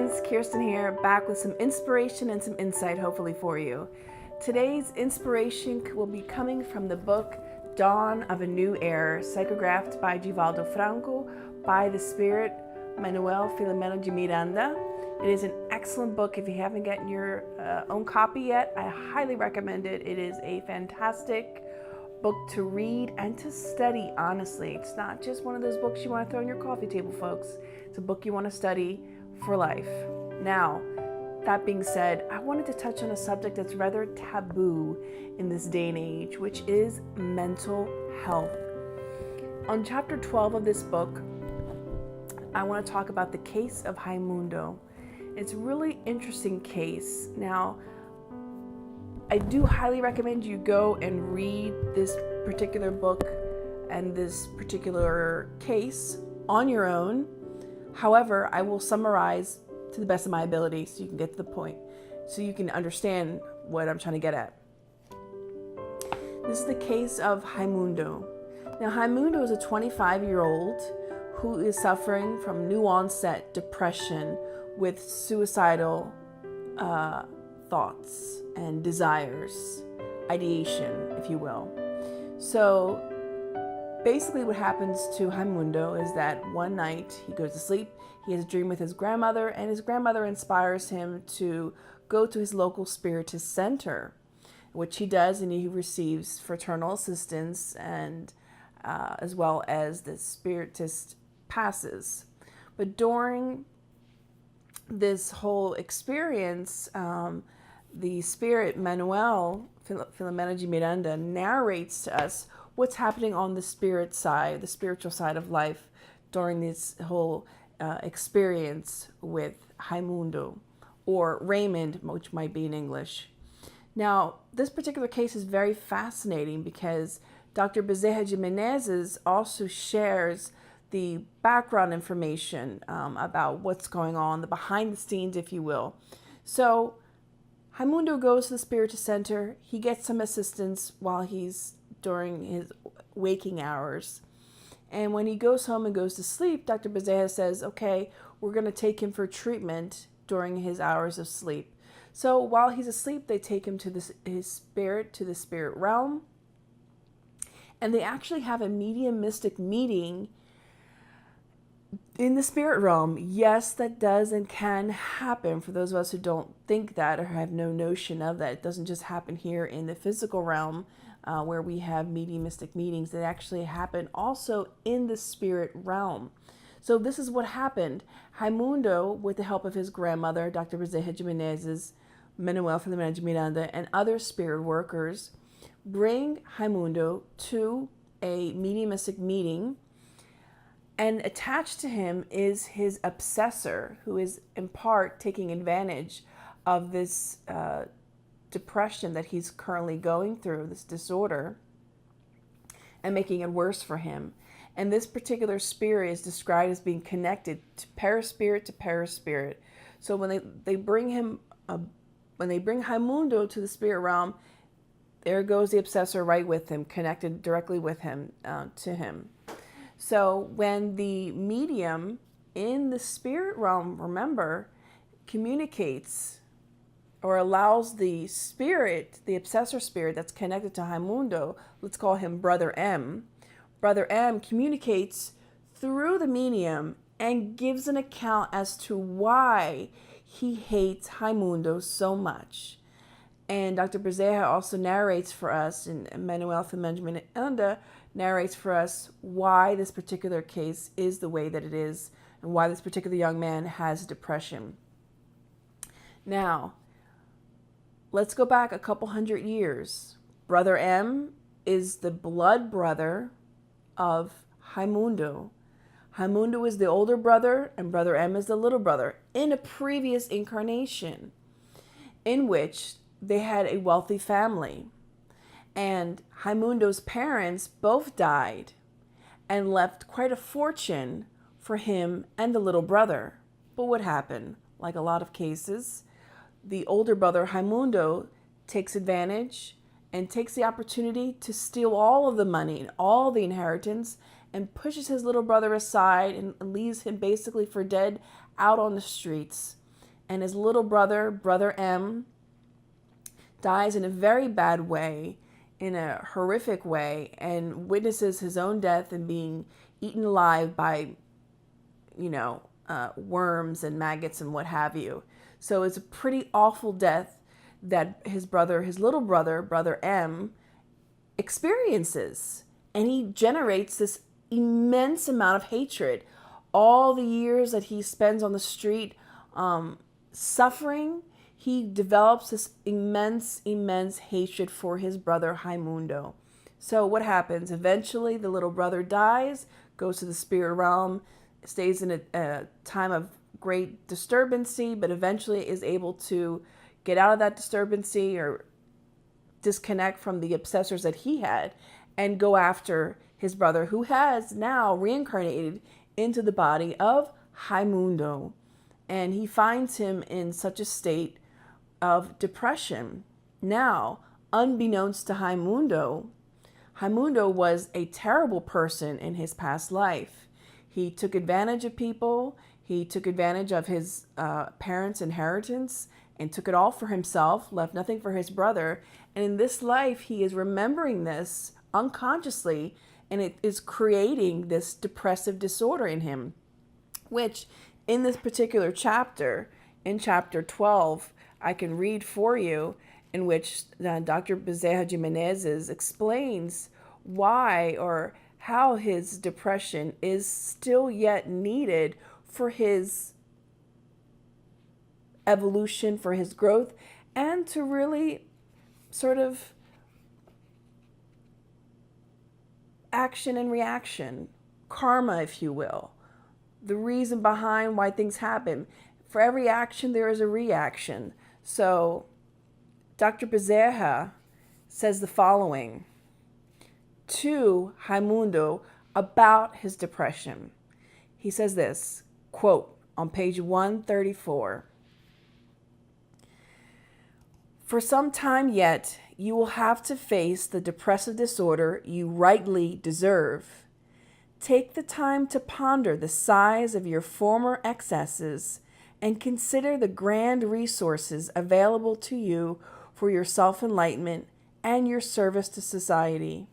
friends, Kirsten here, back with some inspiration and some insight hopefully for you. Today's inspiration will be coming from the book Dawn of a New Era, psychographed by Divaldo Franco by the spirit Manoel Philomeno de Miranda. It is an excellent book. If you haven't gotten your own copy yet, I highly recommend it. It is a fantastic book to read and to study, honestly. It's not just one of those books you want to throw on your coffee table, folks. It's a book you want to study for life. Now, that being said, I wanted to touch on a subject that's rather taboo in this day and age, which is mental health. On chapter 12 of this book, I want to talk about the case of Raimundo. It's a really interesting case. Now, I do highly recommend you go and read this particular book and this particular case on your own. However, I will summarize to the best of my ability so you can get to the point, so you can understand what I'm trying to get at. This is the case of Raimundo. Now, Raimundo is a 25-year-old who is suffering from new onset depression with suicidal thoughts and desires, ideation, if you will. So basically what happens to Raimundo is that one night he goes to sleep, he has a dream with his grandmother, and his grandmother inspires him to go to his local Spiritist center, which he does, and he receives fraternal assistance and as well as the Spiritist passes. But during this whole experience, the spirit Manoel Philomeno de Miranda narrates to us what's happening on the spirit side, the spiritual side of life during this whole experience with Raimundo, or Raymond, which might be in English. Now, this particular case is very fascinating because Dr. Bezerra de Menezes also shares the background information about what's going on, the behind the scenes, if you will. So Raimundo goes to the Spiritist Center. He gets some assistance while he's during his waking hours. And when he goes home and goes to sleep, Dr. Bezerra says, okay, we're going to take him for treatment during his hours of sleep. So while he's asleep, they take him to the spirit realm. And they actually have a mediumistic meeting in the spirit realm. Yes, that does and can happen. For those of us who don't think that or have no notion of that, it doesn't just happen here in the physical realm where we have mediumistic meetings. That actually happen also in the spirit realm. So this is what happened. Raimundo, with the help of his grandmother, Dr. Bezerra de Menezes, Manoel Philomeno de Miranda, and other spirit workers, bring Raimundo to a mediumistic meeting. And attached to him is his obsessor, who is in part taking advantage of this depression that he's currently going through, this disorder, and making it worse for him. And this particular spirit is described as being connected to perispirit to perispirit. So when they bring him, when they bring Raimundo to the spirit realm, there goes the obsessor right with him, connected directly with him, to him. So when the medium in the spirit realm, remember, communicates or allows the spirit, the obsessor spirit that's connected to Raimundo, let's call him Brother M. Brother M communicates through the medium and gives an account as to why he hates Raimundo so much. And Dr. Bezerra also narrates for us, and Manoel Philomeno de Miranda narrates for us why this particular case is the way that it is and why this particular young man has depression. Now, let's go back a couple hundred years. Brother M is the blood brother of Raimundo. Raimundo is the older brother and Brother M is the little brother in a previous incarnation in which they had a wealthy family. And Raimundo's parents both died and left quite a fortune for him and the little brother. But what happened? Like a lot of cases, the older brother, Raimundo, takes advantage and takes the opportunity to steal all of the money and all the inheritance and pushes his little brother aside and leaves him basically for dead out on the streets. And his little brother, Brother M, dies in a very bad way, in a horrific way, and witnesses his own death and being eaten alive by, worms and maggots and what have you. So it's a pretty awful death that his little brother, Brother M, experiences. And he generates this immense amount of hatred. All the years that he spends on the street suffering, he develops this immense hatred for his brother Raimundo. So what happens? Eventually, the little brother dies, goes to the spirit realm, stays in a time of great disturbancy, but eventually is able to get out of that disturbancy or disconnect from the obsessors that he had and go after his brother, who has now reincarnated into the body of Raimundo. And he finds him in such a state of depression. Now, unbeknownst to Raimundo, Raimundo was a terrible person in his past life. He took advantage of people. He took advantage of his parents' inheritance and took it all for himself, left nothing for his brother. And in this life, he is remembering this unconsciously, and it is creating this depressive disorder in him, which in this particular chapter, in chapter 12, I can read for you, in which Dr. Bezerra Jimenez explains why or how his depression is still yet needed for his evolution, for his growth, and to really sort of action and reaction, karma, if you will, the reason behind why things happen. For every action, there is a reaction. So Dr. Bezerra says the following to Raimundo about his depression. He says this, quote, on page 134. For some time yet, you will have to face the depressive disorder you rightly deserve. Take the time to ponder the size of your former excesses and consider the grand resources available to you for your self-enlightenment and your service to society.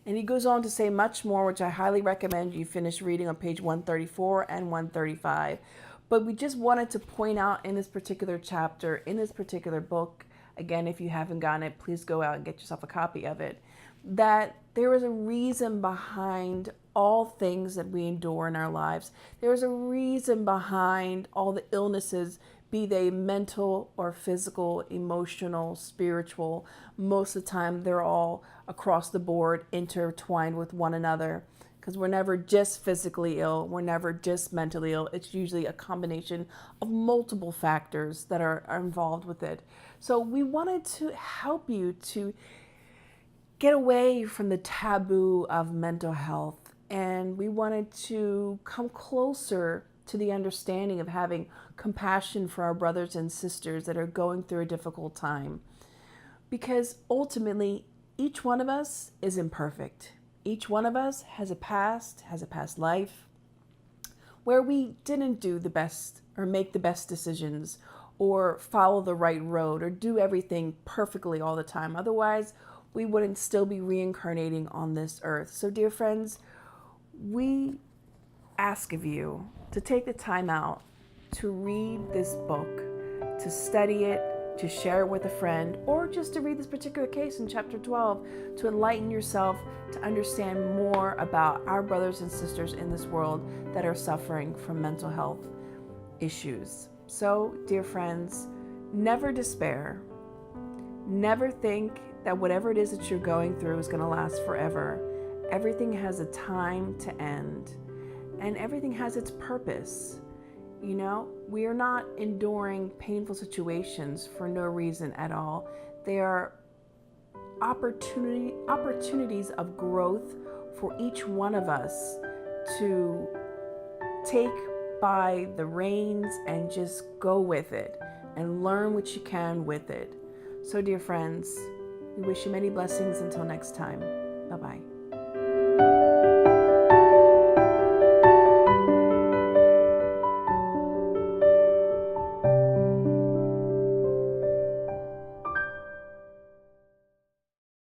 And he goes on to say much more, which I highly recommend you finish reading on page 134 and 135. But we just wanted to point out in this particular chapter, in this particular book, again, if you haven't gotten it, please go out and get yourself a copy of it, that there is a reason behind all things that we endure in our lives. There is a reason behind all the illnesses, be they mental or physical, emotional, spiritual. Most of the time, they're all across the board intertwined with one another, because we're never just physically ill. We're never just mentally ill. It's usually a combination of multiple factors that are involved with it. So we wanted to help you to get away from the taboo of mental health. And we wanted to come closer to the understanding of having compassion for our brothers and sisters that are going through a difficult time. Because ultimately, each one of us is imperfect. Each one of us has a past life where we didn't do the best or make the best decisions or follow the right road or do everything perfectly all the time. Otherwise, we wouldn't still be reincarnating on this earth. So, dear friends, we ask of you to take the time out to read this book, to study it, to share it with a friend, or just to read this particular case in chapter 12 to enlighten yourself, to understand more about our brothers and sisters in this world that are suffering from mental health issues. So, dear friends, never despair. Never think that whatever it is that you're going through is going to last forever. Everything has a time to end, and everything has its purpose. You know, we are not enduring painful situations for no reason at all. They are opportunities of growth for each one of us to take by the reins and just go with it and learn what you can with it. So, dear friends, we wish you many blessings until next time. Bye-bye.